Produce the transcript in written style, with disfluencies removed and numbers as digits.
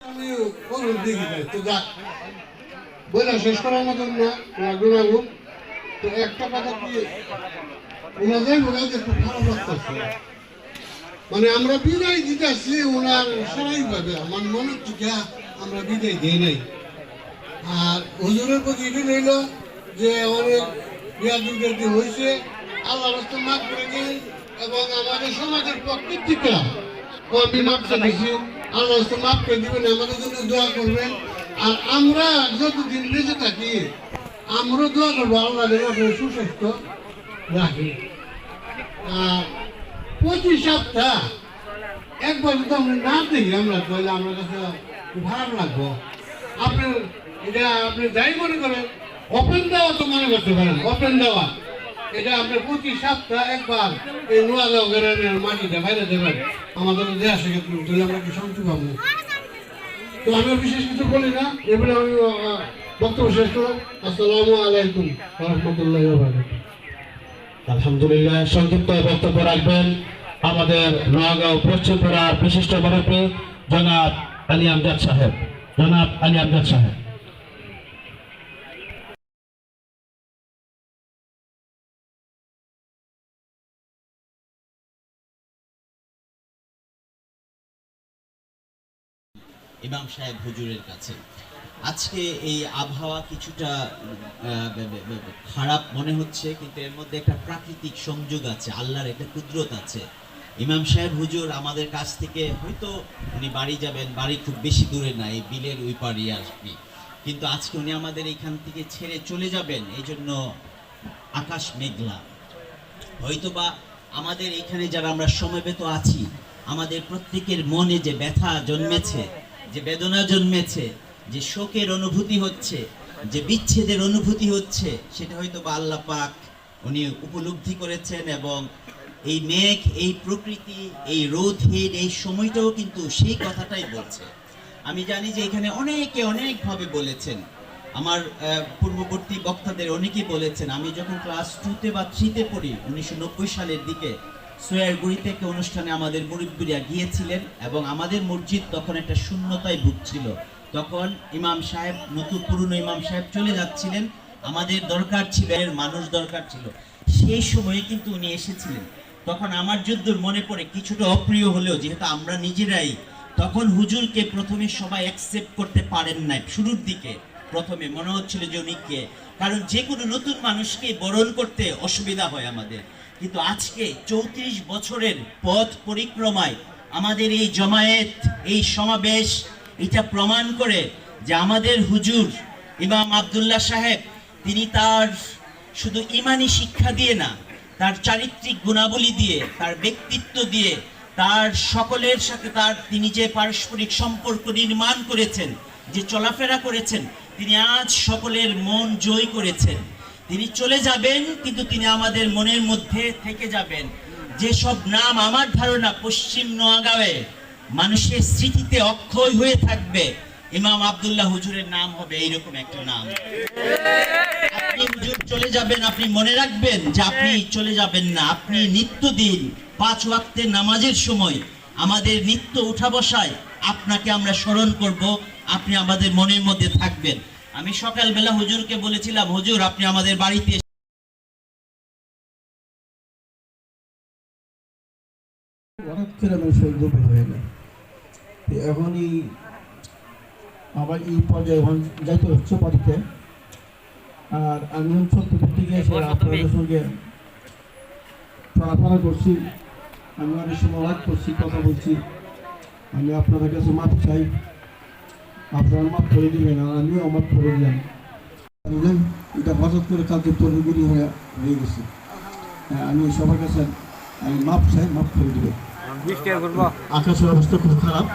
আমি অনুরোধ দেখি যাই তো যাক বইটা শেষ করার মতন না গুণাবু তো একটা কথা কি ওনাদের ওনাদের খুব খারাপ লাগতেছে মানে আমরা বিদায় দিতেছি ওনার স্বাভাবিকভাবে আমার মনে হচ্ছে আমরা বিদায় দিই নাই আর হুজুরের প্রতি এটা রইল যে অনেক বিয়াদুর্গতি হয়েছে আল্লাহ রাস্তা মাফ করে দিন এবং আমাদের সমাজের পক্ষের থেকে আমি মাফ চাইছি আল্লাহ রাস্তা মাফ করে দিবেন আমাদের জন্য দোয়া করবেন আর আমরা যতদিন বেঁচে থাকি আমরা দোয়া করবো আল্লাহ সুস্বাস্থ্য রাখি আর প্রতি সপ্তাহ একবার যদি আমরা না দেখি আমরা তাহলে আমার কাছে ভালো লাগবো আপনার এটা আপনি যাই মনে করেন ওপেন দেওয়া তো মনে করতে পারেন ওপেন দেওয়া এটা আপনার প্রতি সপ্তাহ একবার এই নোয়াগাঁও গ্রামের মাটিটা বাইরে দেবেন আমাদের দেশ থেকে তাহলে আমরা কি শান্তি পাবো তো আমি বিশেষ কিছু বলি না এবারে আমি বক্তব্য শেষ করলাম আসসালামু আলাইকুম রহমতুল্লাহ আলহামদুলিল্লাহ সংক্ষিপ্ত বক্তব্য রাখবেন আমাদের নোয়াগাঁও পশ্চিমপাড়ার বিশিষ্ট মুরব্বী জনাব আলী আমজাদ সাহেব ইমাম সাহেব হুজুরের কাছে আজকে এই আবহাওয়া কিছুটা খারাপ মনে হচ্ছে কিন্তু এর মধ্যে একটা প্রাকৃতিক সংযোগ আছে আল্লাহর একটা কুদরত আছে ইমাম সাহেব হুজুর আমাদের কাছ থেকে হয়তো উনি বাড়ি যাবেন বাড়ি খুব বেশি দূরে না এই বিলের ওই পাড়ি আসবে কিন্তু আজকে উনি আমাদের এখান থেকে ছেড়ে চলে যাবেন এই জন্য আকাশ মেঘলা হয়তোবা আমাদের এখানে যারা আমরা সমবেত আছি আমাদের প্রত্যেকের মনে যে ব্যথা জন্মেছে যে বেদনা জন্মেছে যে শোকের অনুভূতি হচ্ছে যে বিচ্ছেদের অনুভূতি হচ্ছে সেটা হয়তো বা আল্লাহ পাক উনি উপলব্ধি করেছেন এবং এই মেঘ এই প্রকৃতি এই রোদহীন এই সময়টাও কিন্তু সেই কথাটাই বলছে আমি জানি যে এখানে অনেকে অনেকভাবে বলেছেন আমার পূর্ববর্তী বক্তাদের অনেকেই বলেছেন আমি যখন ক্লাস 2তে বা 3তে পড়ি 1990 সালের দিকে সোয়ারগুড়ি থেকে অনুষ্ঠানে আমাদের মুরব্বীরা গিয়েছিলেন এবং আমাদের মসজিদ তখন একটা শূন্যতায় ভুগছিল তখন ইমাম সাহেব নতুন পুরনো ইমাম সাহেব চলে যাচ্ছিলেন আমাদের দরকার ছিল এর মানুষ দরকার ছিল সেই সময়ে কিন্তু উনি এসেছিলেন তখন আমার যদ্দূর মনে পড়ে কিছুটা অপ্রিয় হলেও যেহেতু আমরা নিজেরাই তখন হুজুরকে প্রথমে সবাই অ্যাকসেপ্ট করতে পারেন নাই শুরুর দিকে প্রথমে মনে হচ্ছিল যে উনি কে কারণ যে কোনো নতুন মানুষকে বরণ করতে অসুবিধা হয় আমাদের কিন্তু আজকে 34 বছরের পথ পরিক্রমায় আমাদের এই জমায়েত এই সমাবেশ এটা প্রমাণ করে যে আমাদের হুজুর ইমাম আব্দুল্লাহ সাহেব তিনি তার শুধু ইমানি শিক্ষা দিয়ে না তার চারিত্রিক গুণাবলী দিয়ে তার ব্যক্তিত্ব দিয়ে তার সকলের সাথে তিনি যে পারস্পরিক সম্পর্ক নির্মাণ করেছেন যে চলাফেরা করেছেন তিনি আজ সকলের মন জয় করেছেন তিনি চলে যাবেন কিন্তু তিনি আমাদের মনের মধ্যে থেকে যাবেন যেসব নাম আমার ধারণা পশ্চিম নোয়াগাঁওয়ে মানুষের স্মৃতিতে অক্ষয় হয়ে থাকবে ইমাম আব্দুল্লাহ হুজুরের নাম হবে এইরকম একটা নাম আপনি হুজুর চলে যাবেন আপনি মনে রাখবেন যে আপনি চলে যাবেন না আপনি নিত্যদিন 5 ওয়াক্তের নামাজের সময় আমাদের নিত্য উঠা বসায় আপনাকে আমরা স্মরণ করব আপনি আমাদের মনের মধ্যে থাকবেন আমি সকালবেলা হুজুরকে বলেছিলাম হুজুর আপনি আমাদের বাড়িতে হঠাৎ করে আমার শরীর দুর্বল হয়ে যায় এখনই আবার এই পর্যায়ে যাইতে হচ্ছে বাড়িতে আর আমি সত্যি থেকে এসে আপনাদের সঙ্গে চলাফেরা করছি আমি অনেক সময় রাগ করছি কথা বলছি আমি আপনাদের কাছে মাপ চাই আপনারা মাপ করে দিবেন আর আমিও মাপ করে দিলাম বুঝলেন এটা হঠাৎ করে কালকে তরুগুলি হয়ে গেছে আমি সবার কাছে আমি মাপ চাই মাপ করে দেবেন আকাশের অবস্থা খুব খারাপ